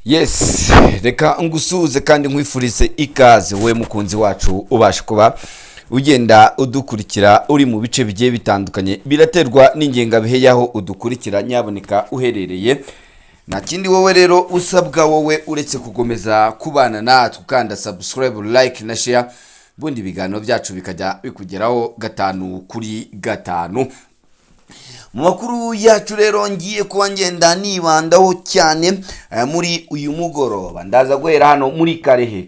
Yes, reka ngusuze kandi nkwifurize ikaze we mukunzi wacu ubasha kuba ugenda udukurikira uri mu bice bigiye bitandukanye biraterwa n'ingengabihe yaho udukurikira nyaboneka uherereye. Nta kindi wowe rero usabwa wowe uretse kugomeza kubana natwe ukanda subscribe, like na share, bundi biganiro byacu bikajya bikugeraho gatanu kuri gatanu. Mu makuru yacu rero ngiye kuba ngenda nibandaho cyane muri uyu mugoroba, ndaza guhera hano muri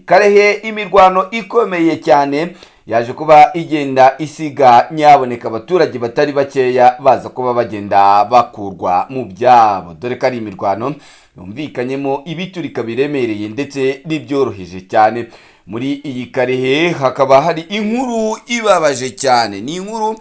Karehe imirwano ikomeye cyane yaje kuba igenda isiga nyaboneka abaturage batari bakeya baza kuba bagenda bakurwa mu byabo, dore ko ari imirwano yumvikanyemo ibiturika biremereye ndetse n'ibyoroheje cyane. Muri iyi Karehe hakaba hari inkuru ibabaje cyane, ni inkuru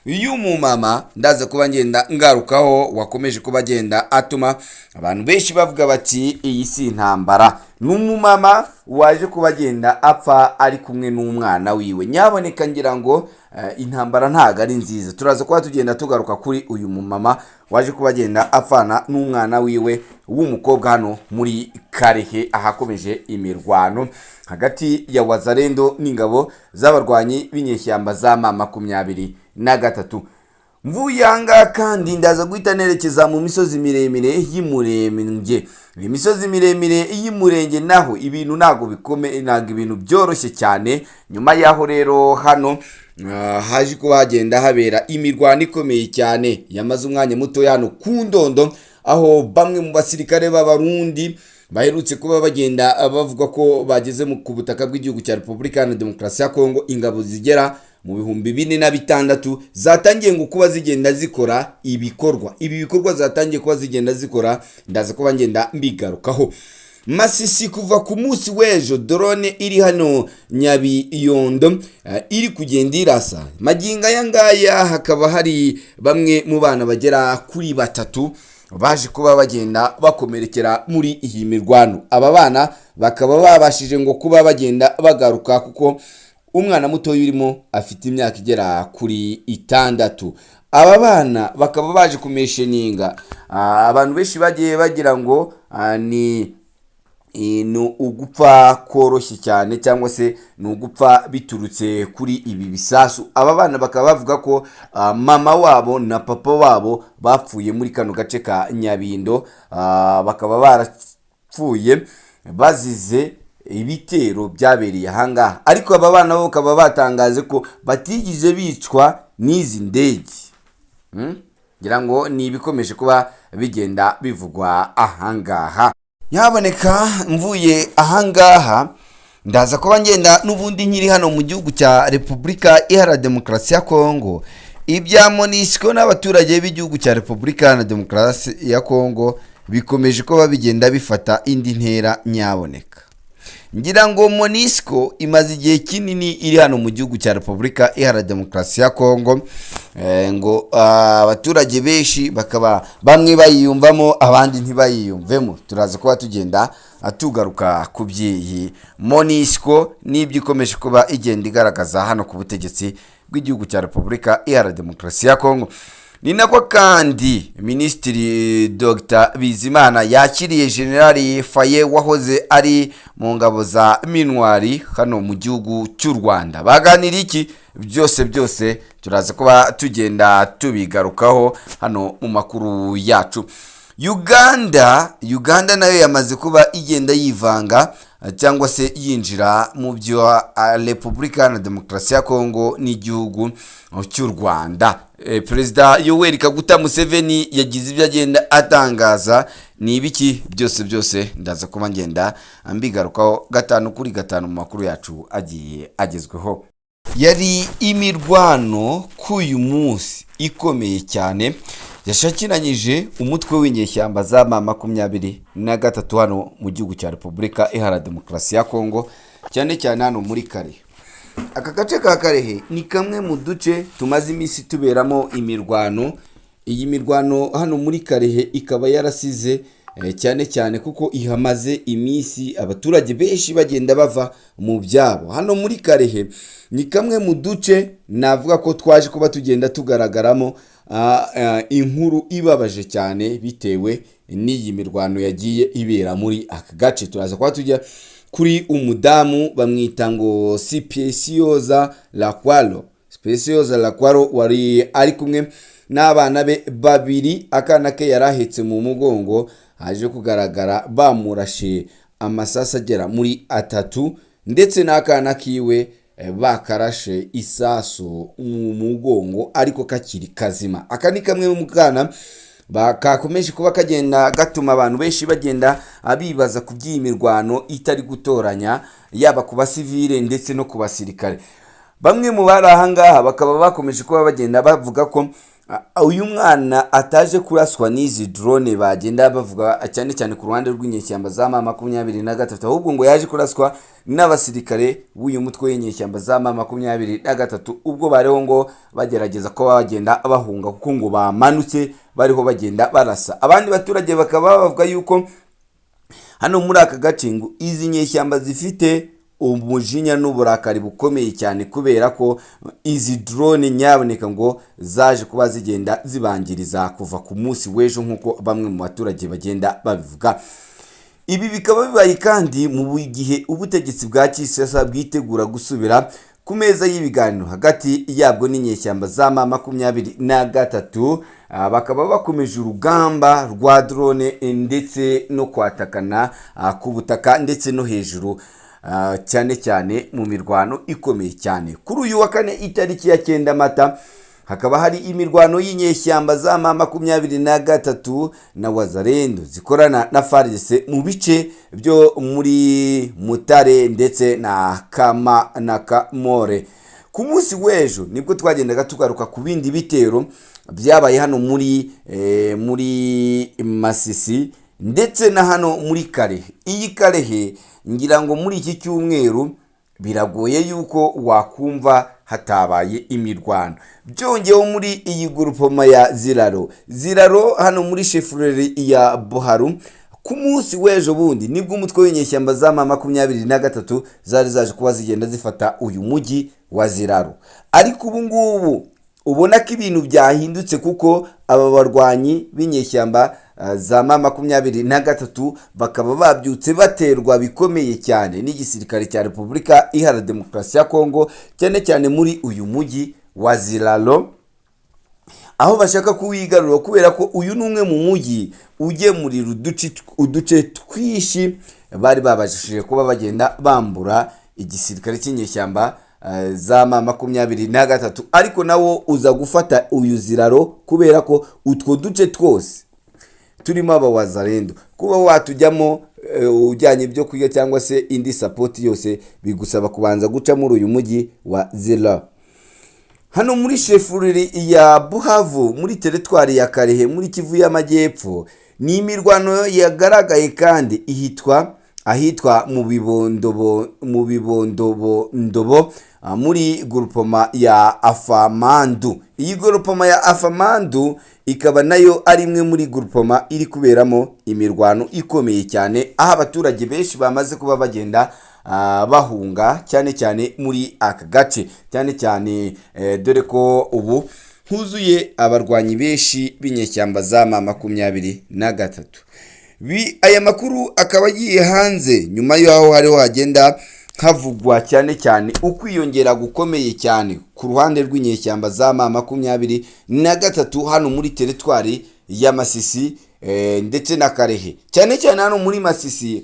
y'umumama ndaza kuba ngenda ngarukaho wakomeje kuba agenda atuma abantu benshi bavuga bati iyi si intambara. N'umumama waje kuba agenda apfa ari kumwe n'umwana wiwe, nyaboneka ngira ngo intambara ntago ari nziza. Turaza kuba tugenda tugaruka kuri uyu mumama waje kuba agenda apfana n'umwana wiwe w'umukobwa hano muri Karehe ahakomeje imirwano hagati ya Wazalendo n'ingabo z'abarwanyi b'inyeshyamba za M23. Mvuyanga kandi ndaza guhita nerekeza mu misozi miremire y'Imurenge. Imisozi miremire y'Imurenge naho ibintu ntago bikomeye, ntago ibintu byoroshye cyane. Nyuma yaho rero hano haje kuba hagenda habera imirwano ikomeye cyane yamaze umwanya muto hano ku Ndondo, aho bamwe mu basirikare b'Abarundi baherutse kuba bagenda bavuga ko bageze ku butaka bw'igihugu cya Repubulika ya Demokarasi ya Kongo. Ingabo zigera mu 2026 zatangiye ngo kuba zigenda zikora ibi bikorwa zatangiye kuba zigenda zikora, ndaza kuba ngenda mbigarukaho. Masisi kuva ku munsi w'ejo drone iri hano Nyabiyondo iri kugenda irasa maginga yangaya, hakaba hari bamwe mu bana bagera kuri 3 baje kuba bagenda bakomerekera muri iyi mirwano. Aba bana bakaba babashije ngo kuba bagenda bagaruka kuko umwana muto urimo afite imyaka igera kuri 6. Aba bana bakaba baje kumesheninga, abantu benshi bagiye bagira ngo ni ugupfa koroshye cyane cyangwa se ni ugupfa biturutse kuri ibi bisasu. Aba bana bakaba bavuga ko mama wabo na papa wabo bapfuye muri kano gace ka Nyabindo, bakaba barapfuye bazize ibitero byabereye ahangaha, ariko aba bana bo bakaba batangaje ko batigije bicwa n'izi ndege. Ngira ngo ni ibikomeje kuba bigenda bivugwa ahangaha. Nyaboneka mvuye ahangaha ndaza kuba ngenda n'ubundi nkiri hano mu gihugu cya Repubulika Iharanira Demokarasi ya Kongo. Ibya MONUSCO n'abaturage b'igihugu cya Repubulika Iharanira Demokarasi ya Kongo bikomeje kuba bigenda bifata indi ntera nyaboneka. Ngira ngo MONUSCO imaze igihe kinini iri hano mu gihugu cya Repubulika Iharanira Demokarasi ya Kongo, ngo abaturage benshi bakaba bamwe bayiyumvamo abandi ntibayiyumvemo. Turaza kuba tugenda atugaruka ku by'iyi MONUSCO n'ibyo ikomeje kuba igenda igaragaza hano ku butegetsi bw'igihugu cya Repubulika Iharanira Demokarasi ya Kongo. Ni nako kandi Minisitiri Dr Bizimana yakiriye General Faye wahoze ari mu ngabo za Minwari hano mu gihugu cy'u Rwanda. Baganira iki? Byose turaza kuba tugenda tubigarukaho hano mu makuru yacu. Uganda nayo yamaze kuba igenda yivanga cyangwa se yinjira mu byo Repubulika ya Demokarasi ya Kongo n'igihugu cy'u Rwanda. Perezida Yoweri Kaguta Museveni yagize ibyo agenda atangaza. Ni ibiki? Byose ndaza kuba ngenda ambigarukaho gatanu kuri gatanu mu makuru yacu agiye agezweho. Yari imirwano k'uyu munsi ikomeye cyane yashakiranyije umutwe w'inyeshyamba za M23 hano mu gihugu cya Repubulika Iharanira Demokarasi ya Kongo, cyane cyane hano muri Karehe. Aka gace ka Karehe ni kamwe mu duce tumaze iminsi tuberamo imirwano. Iyi mirwano hano muri Karehe ikaba yarasize cyane kuko ihamaze iminsi abaturage benshi bagenda bava mu byabo. Hano muri Karehe ni kamwe mu duce navuga ko twaje kuba tugenda tugaragaramo inkuru ibabaje cyane bitewe n'iyi mirwano yagiye ibera muri aka gace. Turaza kuba tujya kuri umudamu bamwita ngo Speciosa Lakwaro wari ari kumwe n'abana be babiri, akana ke yarahetse mu mugongo, haje kugaragara bamurashe amasasa agera muri 3 ndetse n'akana kiwe bakarashe isasu mu mugongo ariko kakiri kazima. Aka ni kamwe mu kana bakakomeje kuba kagenda gatuma abantu benshi bagenda abibaza ku by'imirwano itari gutoranya, yaba ku basivile ndetse no ku basirikare. Bamwe mu bari ahangaha bakaba bakomeje kuba bagenda bavuga ko uyu mwana ataje kuraswa n'izi drone bagenda bavuga cyane cyane ku ruhande rw'inyeshyamba za M23, ahubwo ngo yaje kuraswa n'abasirikare b'uyu mutwe w'inyeshyamba za M23 ubwo bareho ngo bagerageza ko bagenda bahunga kuko ngo bamanutse bariho bagenda barasa. Abandi baturage bakaba bavuga yuko hano muri aka gace ngo izi nyeshyamba zifite umujinya n'uburakari bukomeye cyane kubera ko izi drone nyaboneka ngo zaje kuba zigenda zibangiriza kuva ku munsi w'ejo nk'uko bamwe mu baturage bagenda babivuga. Ibi bikaba bibaye kandi mu gihe ubutegetsi bwa Kinshasa bwitegura gusubira ku meza y'ibiganiro hagati yabwo n'inyeshyamba za M23, bakaba bakomeje urugamba rwa drone ndetse no kwatakana ku butaka ndetse no hejuru, cyane cyane mu mirwano ikomeye cyane. Kuri uyu wa kane itariki ya 9 Mata hakaba hari imirwano y'inyeshyamba za M23 na Wazalendo zikorana na Fardc mu bice byo muri Mutare ndetse na Kamore. Ku munsi w'ejo nibwo twagendaga tugaruka ku bindi bitero byabaye hano muri Masisi ndetse na hano muri Karehe. Iyi Karehe ngira ngo muri iki cyumweru biragoye yuko wakumva hatabaye imirwano. Byongeyeho muri iyi groupement ya Ziraro hano muri chefferie ya Buharu, ku munsi w'ejo bundi nibwo umutwe w'inyeshyamba za M23 zari zaje kuba zigenda zifata uyu mujyi wa Ziraro. Ariko ubu ngubu ubona ko ibintu byahindutse kuko aba barwanyi b'inyeshyamba za M23 bakaba babyutse baterwa bikomeye cyane n'igisirikare cya Repubulika Iharanira Demokarasi ya Kongo, cyane cyane muri uyu mujyi wa Ziraro, aho bashaka kuwigarura kubera ko uyu numwe mu mujyi ugemurira uduce twishi bari babashije kuba bagenda bambura igisirikare cy'inyeshyamba za M23, ariko nawo uza gufata uyu Ziraro kubera ko utwo duce twose turimo aba Wazalendo. Kuba watujyamo ujyanye ibyo kwiga cyangwa se indi support yose bigusaba kubanza guca muri uyu mujyi wa Ziraro. Hano muri chefferie ya Buhavu muri teritwari ya Karehe muri Kivu y'Amajyepfo ni imirwano yagaragaye kandi ahitwa mu bibondobo muri groupement ya Afamandu. Iyi groupement ya Afamandu ikaba nayo ari imwe muri groupement iri kuberamo imirwano ikomeye cyane, aho abaturage benshi bamaze kuba bagenda bahunga cyane cyane muri aka gace, cyane cyane dore ko ubu huzuye abarwanyi benshi b'inyeshyamba za M23. Aya makuru akaba agiye hanze nyuma y'aho hariho hagenda havugwa cyane cyane ukwiyongera gukomeye cyane ku ruhande rw'inyeshyamba za M23 hano muri teritwari ya Masisi ndetse na Karehe. Cyane cyane hano muri Masisi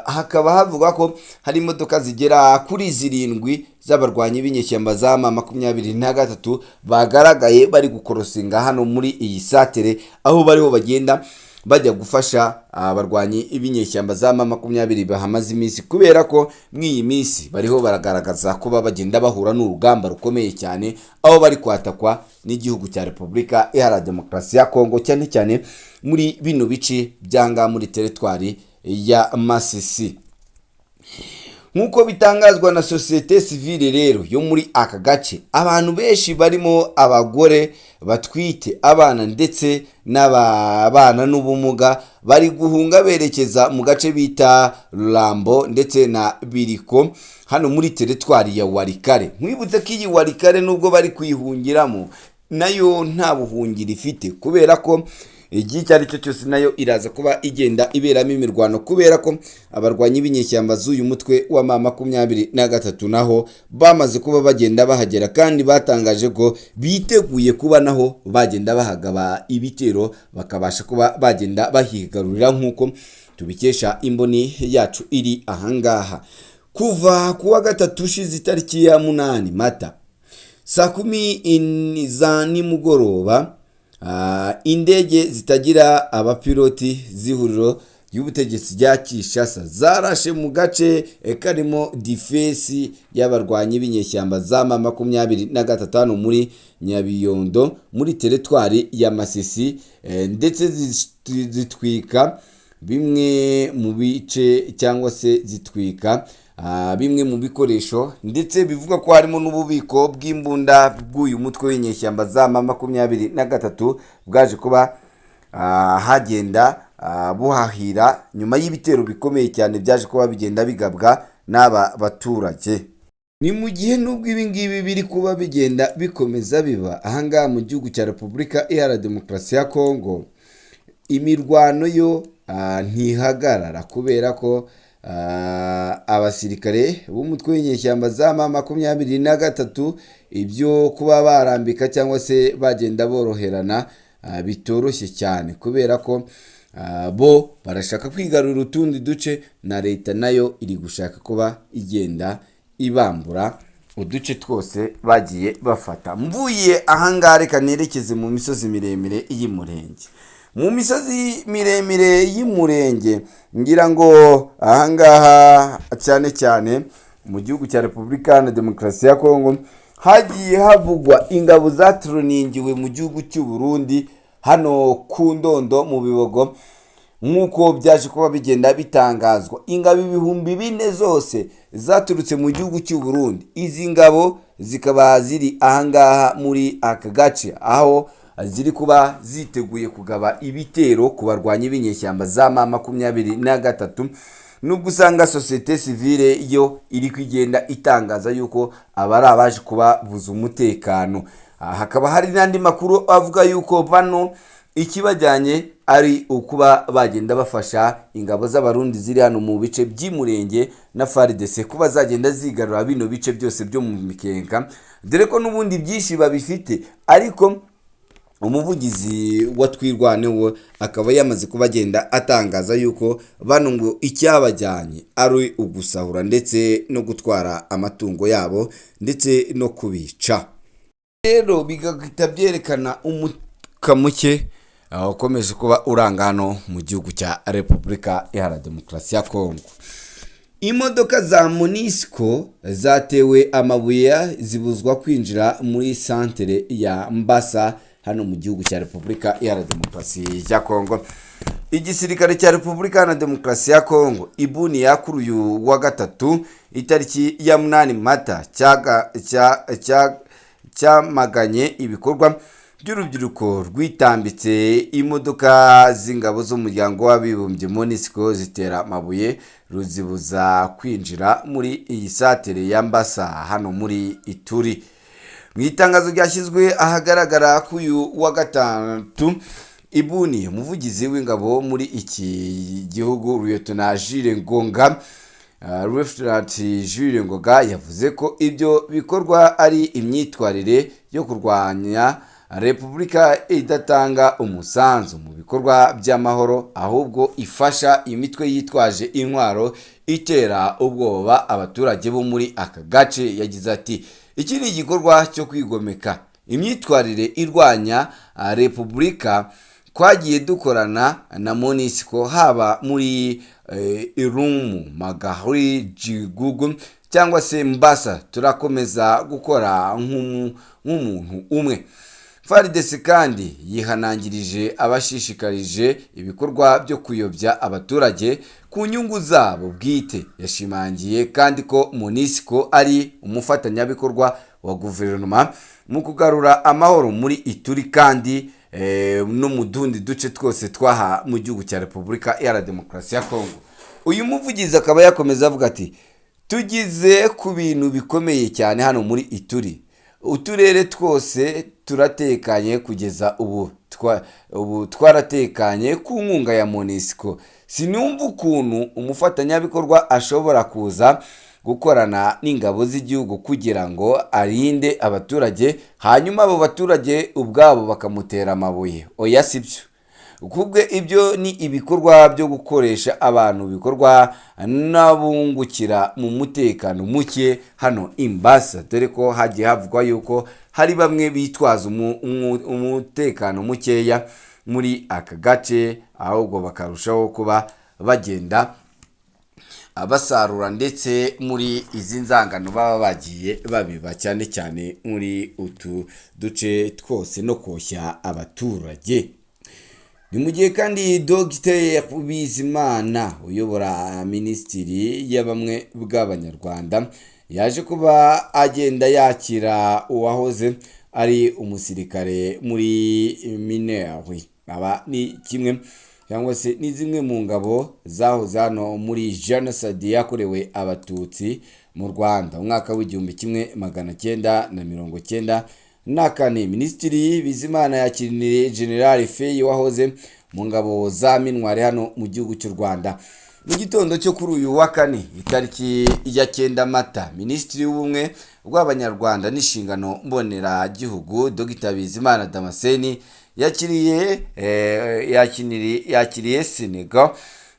hakaba havuga ko hari imodoka zigera kuri 7 z'abarwanyi b'inyeshyamba za M23 bagaragaye bari gukorosinga hano muri iyi satere, aho bariho bagenda bajya gufasha abarwanyi ibinyeshyamba za M23 bahamaze iminsi, kubera ko mw'iyi minsi bariho baragaragaza ko bagenda bahura n'urugamba rukomeye cyane, aho bari kwatakwa n'igihugu cya Repubulika Iharanira Demokarasi ya Kongo, cyane cyane muri bino bice byanga muri teritwari ya Masisi. Nkuko bitangazwa na societe civile rero yo muri aka gace, abantu benshi barimo abagore batwite, abana ndetse n'abana n'ubumuga bari guhunga berekeza mu gace bita Rurambo ndetse na Biriko hano muri teritwari ya Warikare. Mwibutse ko iyi Warikare nubwo bari kuyihungiramo nayo nta buhungiro ifite, kubera ko igihe icyo ari cyo cyose nayo iraza kuba igenda iberamo imirwano, kubera ko abarwanyi b'inyeshyamba z'uyu mutwe wa M23 naho bamaze kuba bagenda bahagera, kandi batangaje ko biteguye kuba naho bagenda bahagaba ibitero bakabasha kuba bagenda bahigarurira, nk'uko tubikesha imboni yacu iri ahangaha. Kuva kuwa gatatu ushize itariki ya 8 Mata saa 10 za nimugoroba, indege zitagira abapiloti z'ihuriro y'ubutegetsi rya Kinshasa zarashe mu gace karimo defense y'abarwanyi b'inyeshyamba za M23 muri Nyabiyondo muri teritwari ya Masisi, ndetse zitwika bimwe mu bice cyangwa se zitwika bimwe mu bikoresho, ndetse bivuga ko harimo n'ububiko bw'imbunda bw'uyu mutwe w'inyeshyamba za M23 bwaje kuba hagenda buhahira nyuma y'ibitero bikomeye cyane byaje kuba bigenda bigabwa n'aba baturage. Ni mu gihe nubwo ibi ngibi biri kuba bigenda bikomeza biba ahangaha mu gihugu cya Repubulika Iharanira Demokarasi ya Kongo, imirwano yo ntihagarara, kubera ko abasirikare b'umutwe w'inyeshyamba za M23 ibyo kuba barambika cyangwa se bagenda boroherana bitoroshye cyane, kubera ko bo barashaka kwigarurira utundi duce, na leta nayo iri gushaka kuba igenda ibambura uduce twose bagiye bafata. Mvuye ahangaha reka nerekeze mu misozi miremire y'Umurenge. Mu misozi miremire y'Umurenge ngira ngo ahangaha cyane cyane mu gihugu cya Repubulika Iharanira Demokarasi ya Kongo hagiye havugwa ingabo zaturuningiwe mu gihugu cy'u Burundi hano ku Ndondo mu Bibogo, nk'uko byaje kuba bigenda bitangazwa. Ingabo 4,000 zose zaturutse mu gihugu cy'u Burundi, izi ngabo zikaba ziri ahangaha muri aka gace, aho ziri kuba ziteguye kugaba ibitero ku barwanyi b'inyeshyamba za M23, nubwo usanga societe civile yo iri kwigenda itangaza yuko abari abaje kuba buza umutekano. Hakaba hari n'andi makuru avuga yuko bano ikibajyanye ari ukuba bagenda bafasha ingabo z'abarundi ziri hano mu bice by'Umurenge na Fardc kuba zagenda zigarura bino bice byose byo mu mikenka, dore ko n'ubundi byinshi babifite. Ariko umuvugizi wa Twirwaneho akaba yamaze kuba agenda atangaza yuko bano ngo icyabajyanye ari ugusahura ndetse no gutwara amatungo yabo ndetse no kubica. Rero bigahita byerekana umuka muke ukomeje kuba uranga hano mu gihugu cya Repubulika Iharanira Demokarasi ya Kongo. Imodoka za MONUSCO zatewe amabuye zibuzwa kwinjira muri santere ya Mbasa hano mu gihugu cya Repubulika Iharanira Demokarasi ya Kongo. Igisirikare cya Repubulika Iharanira Demokarasi ya Kongo ibuni kuri uyu wa gatatu itariki ya 8 Mata cyamaganye ibikorwa by'urubyiruko rwitambitse imodoka z'ingabo z'umuryango w'abibumbye MONUSCO zitera amabuye ruzibuza kwinjira muri iyi santere ya Mbasa hano muri Ituri. Mu itangazo ryashyizwe ahagaragara ku uyu wa gatatu, ibuni umuvugizi w'ingabo muri iki gihugu Lieutenant Jules Ngoga yavuze ko ibyo bikorwa ari imyitwarire yo kurwanya Repubulika idatanga umusanzu mu bikorwa by'amahoro, ahubwo ifasha imitwe yitwaje intwaro itera ubwoba abaturage bo muri aka gace. Yagize ati, iki ni igikorwa cyo kwigomeka, imyitwarire irwanya Repubulika. Twagiye dukorana na MONUSCO haba muri Irumu, Magahuri, Jigugu cyangwa se Mbasa, turakomeza gukora nk'umuntu umwe. Fardc kandi yihanangirije abashishikarije ibikorwa byo kuyobya abaturage ku nyungu zabo bwite. Yashimangiye kandi ko MONUSCO ari umufatanyabikorwa wa guverinoma mu kugarura amahoro muri Ituri kandi no mu dundi duce twose twaha mu gihugu cya Repubulika Iharanira Demokarasi ya Kongo. Uyu muvugizi akaba yakomeza avuga ati, tugize ku bintu bikomeye cyane hano muri Ituri. uturere twose turatekanye kugeza ubu twaratekanye ku nkunga ya MONUSCO. Sinumva ukuntu umufatanyabikorwa ashobora kuza gukorana n'ingabo z'igihugu kugira ngo arinde abaturage, hanyuma abo baturage ubwabo bakamutera amabuye. Oya sibyo. Kubwe ibyo ni ibikorwa byo gukoresha abantu, bikorwa n'abungukira mu mutekano muke hano imbasa, dore ko hagiye havugwa yuko hari bamwe bitwaza umutekano mukeya muri aka gace, ahubwo bakarushaho kuba bagenda basarura ndetse muri izi nzangano baba bagiye babiba, cyane cyane muri utu duce twose no koshya abaturage. Ni mu gihe kandi Dr Bizimana uyobora minisitiri y'abamwe bw'abanyarwanda yaje kuba agenda yakira uwahoze ari umusirikare muri Minembwe. Aba ni kimwe cyangwa se ni zimwe mu ngabo zahoze hano muri genocide yakorewe abatutsi mu Rwanda umwaka w'1994. Minisitiri Bizimana yakiriniye General Fey wahoze mu ngabo za Mintwari hano mu gihugu cy'u Rwanda. Mu gitondo cyo kuri uyu wa kane itariki ya 9 Mata, Minisitiri w'ubumwe bw'abanyarwanda n'inshingano mbonera gihugu Dr Bizimana Damascene yakiriye Senegal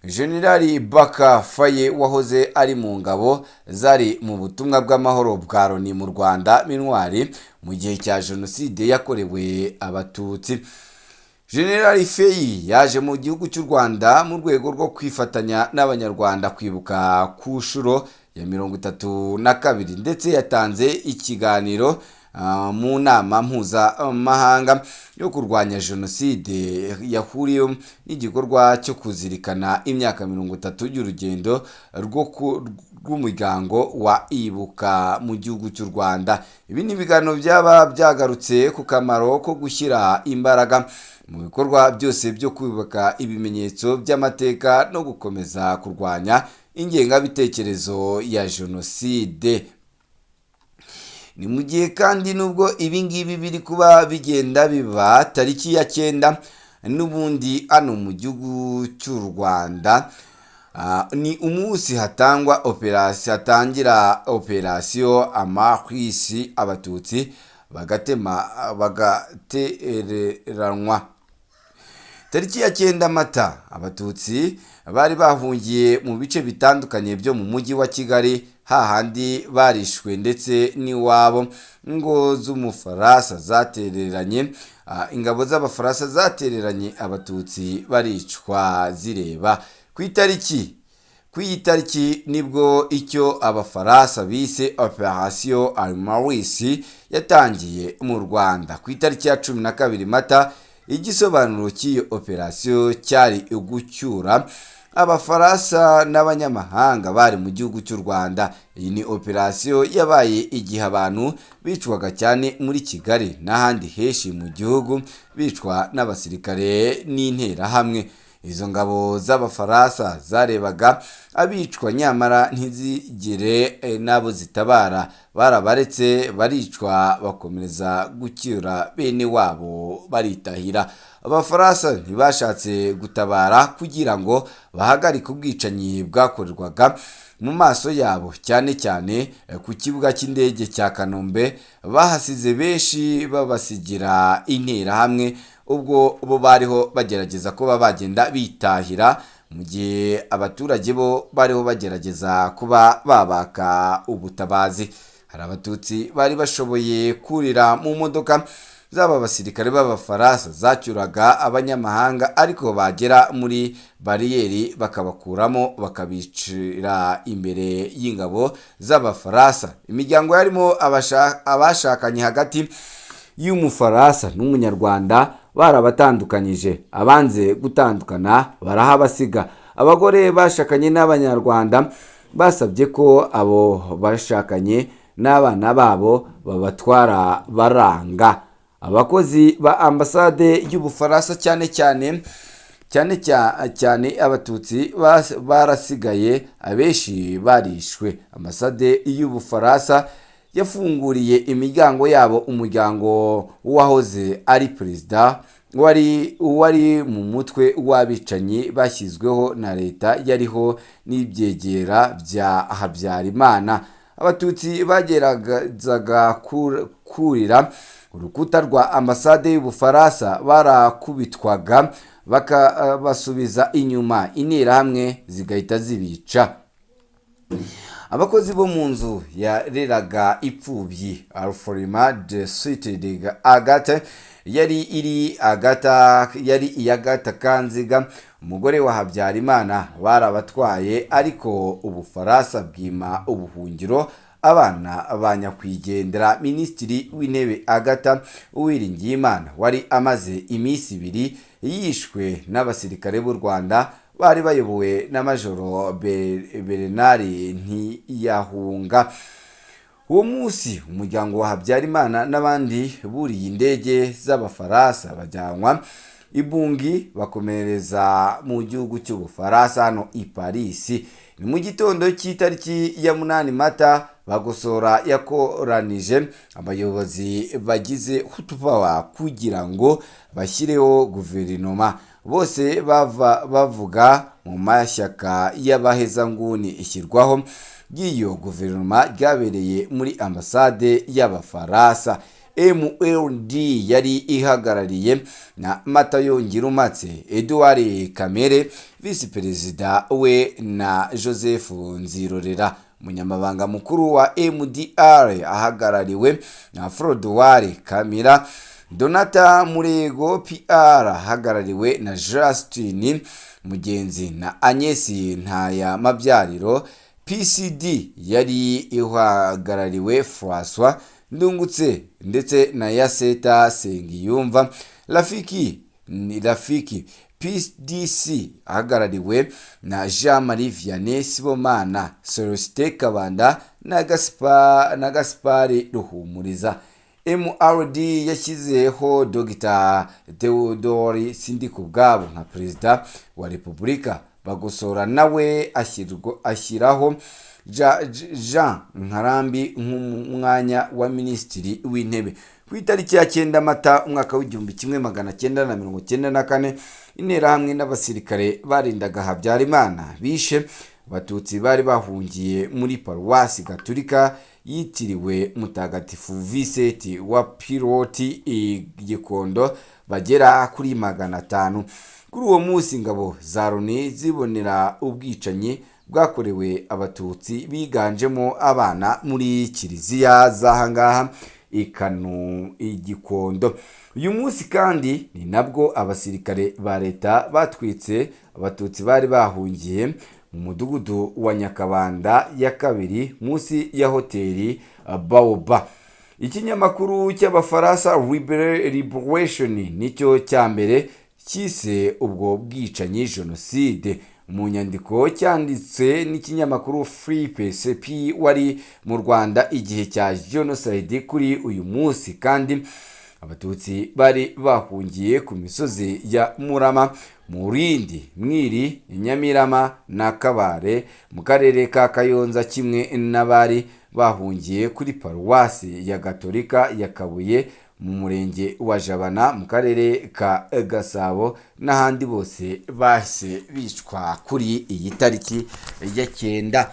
General Baka Faye wahoze ari mu ngabo zari mu butumwa bw'amahoro bwa Loni mu Rwanda Mintwari mu gihe cya jenoside yakorewe abatutsi. General Fey yaje mu gihugu cy'u Rwanda mu rwego rwo kwifatanya n'abanyarwanda kwibuka ku nshuro ya 32 ndetse yatanze ikiganiro mu nama mpuzamahanga yo kurwanya jenoside yahuriyeho n'igikorwa cyo kuzirikana imyaka 30 y'urugendo rw'umuryango wa Ibuka mu gihugu cy'u Rwanda. Ibi ni ibiganiro byaba byagarutse ku kamaro ko gushyira imbaraga mu bikorwa byose byo kwibuka ibimenyetso by'amateka no gukomeza kurwanya ingengabitekerezo ya jenoside. Ni mu gihe kandi nubwo ibingibi biri kuba bigenda biba, tariki ya 9 n'ubundi hano mu gihugu cy'u Rwanda ni umunsi hatangira operasiyo amahwisi abatutsi bagatereranwa. Tariki ya 9 Mata, abatutsi bari bahungiye mu bice bitandukanye byo mu mujyi wa Kigali, hahandi barishwe ndetse n'iwabo. Ngo z'umufaransa zatereranye, ingabo z'abafaransa zatereranye abatutsi baricwa zireba. Ku iyi tariki nibwo icyo abafaransa bise operasiyo Armawisi yatangiye mu Rwanda. Ku itariki ya 12 Mata, igisobanuro cy'iyo operasiyo cyari ugucyura abafaransa n'abanyamahanga bari mu gihugu cy'u Rwanda. Iyi ni operasiyo yabaye igihe abantu bicwaga cyane muri Kigali n'ahandi henshi mu gihugu, bicwa n'abasirikare n'interahamwe. Izo ngabo z'abafaransa zarebaga abicwa nyamara ntizigire nabo zitabara, barabaretse baricwa bakomereza gucyura bene wabo baritahira. Abafaransa ntibashatse gutabara kugira ngo bahagarike ubwicanyi bwakorerwaga mu maso yabo, cyane cyane ku kibuga cy'indege cya Kanombe. Bahasize benshi babasigira interahamwe, ubwo bo bariho bagerageza kuba bagenda bitahira, mu gihe abaturage bo bariho bagerageza kuba babaka ubutabazi. Hari abatutsi bari bashoboye kurira mu modoka z'aba basirikare b'abafaransa zacyuraga abanyamahanga, ariko bagera muri bariyeri bakabakuramo bakabicira imbere y'ingabo z'abafaransa. Imiryango yarimo abashakanye hagati y'umufaransa n'umunyarwanda barabatandukanyije, abanze gutandukana barahabasiga. Abagore bashakanye n'abanyarwanda basabye ko abo bashakanye n'abana babo babatwara baranga. Abakozi ba ambasade y'Ubufaransa cyane abatutsi barasigaye, abenshi barishwe. Ambasade y'Ubufaransa yafunguriye imiryango yabo umuryango wahoze ari perezida wari mu mutwe w'abicanyi bashyizweho na leta yariho n'ibyegera bya Habyarimana. Abatutsi bageragezaga kurira urukuta rwa ambasade y'Ubufaransa barakubitwaga bakabasubiza inyuma, interahamwe zigahita zibica. Abakozi bo mu nzu yareraga ipfubyi Alforima de Suite de Agathe yari iya Agatha Kanziga, umugore wa Habyarimana, barabatwaye ariko Ubufaransa bwima ubuhungiro abana ba nyakwigendera. Minisitiri w'intebe Agatha Uwiringiyimana wari amaze iminsi 2 yishwe n'abasirikare b'u Rwanda bari bayobowe na Majoro Bernard Ntiyahunga. Uwo munsi umuryango wa Habyarimana n'abandi buriye indege z'Abafaransa bajyanwa ibungi bakomereza mu gihugu cy'Ubufaransa hano i Paris. Ni mu gitondo cy'itariki ya 8 Mata Bagosora yakoranije abayobozi bagize hutupawa kugira ngo bashyireho guverinoma. Bose bavuga mu mashyaka y'abahezanguni ishyirwaho y'iyo guverinoma ryabereye muri ambasade y'Abafaransa. MLD yari ihagarariye na Matayo Ngirumatse, Edouard Kamere visi perezida we na Joseph Nzirorera. Umunyamabanga mukuru wa MDR ahagarariwe na Frodouard Kamira. Donata Murego PR ahagarariwe na Justine Mugenzi na Agnes Ntaya Mabyariro. PCD yari ihagarariwe François Ndungutse ndetse na Yaseta Sengiyumva. Rafiki PDC ahagarariwe na Jean-Marie Vianney Sibomana, Celestin Kabanda na Gaspari Ruhumuriza. MRD yashyizeho Dr. Theodore Sindikubwabo nka perezida wa Repubulika. Bagosora nawe ashyiraho Jean Nkarambi nk'umwanya wa minisitiri w'intebe. Ku itariki ya 9 Mata umwaka w'1994, interahamwe n'abasirikare barindaga Habyarimana bishe Abatutsi bari bahungiye muri paruwasi Gatolika yitiriwe Mutagatifu Vincent wa Piloti Gikondo bagera kuri 500. Kuri uwo munsi ingabo za Loni zibonera ubwicanyi bwakorewe Abatutsi biganjemo abana muri kiliziya zahangaha ikanu Igikondo. Uyu munsi kandi ni nabwo abasirikare ba leta batwitse Abatutsi bari bahungiye mu mudugudu wa Nyakabanda ya 2 munsi ya hoteli Baoba. Ikinyamakuru cy'Abafaransa Liberation nicyo cyambere cyise ubwo bwicanyi jenoside. Mu nyandiko cyanditse n'ikinyamakuru Free PCP wari mu Rwanda igihe cya genocide kuri uyu munsi, kandi Abatutsi bari bahungiye ku misozi ya Murama, Murindi, Mwiri, Nyamirama na Kabare mu karere ka Kayonza, kimwe n'abari bahungiye kuri paruwasi ya Gatolika ya Kabuye mu murenge wa Jabana mu karere ka Gasabo n'ahandi bose bahise bicwa kuri iyi tariki ya 9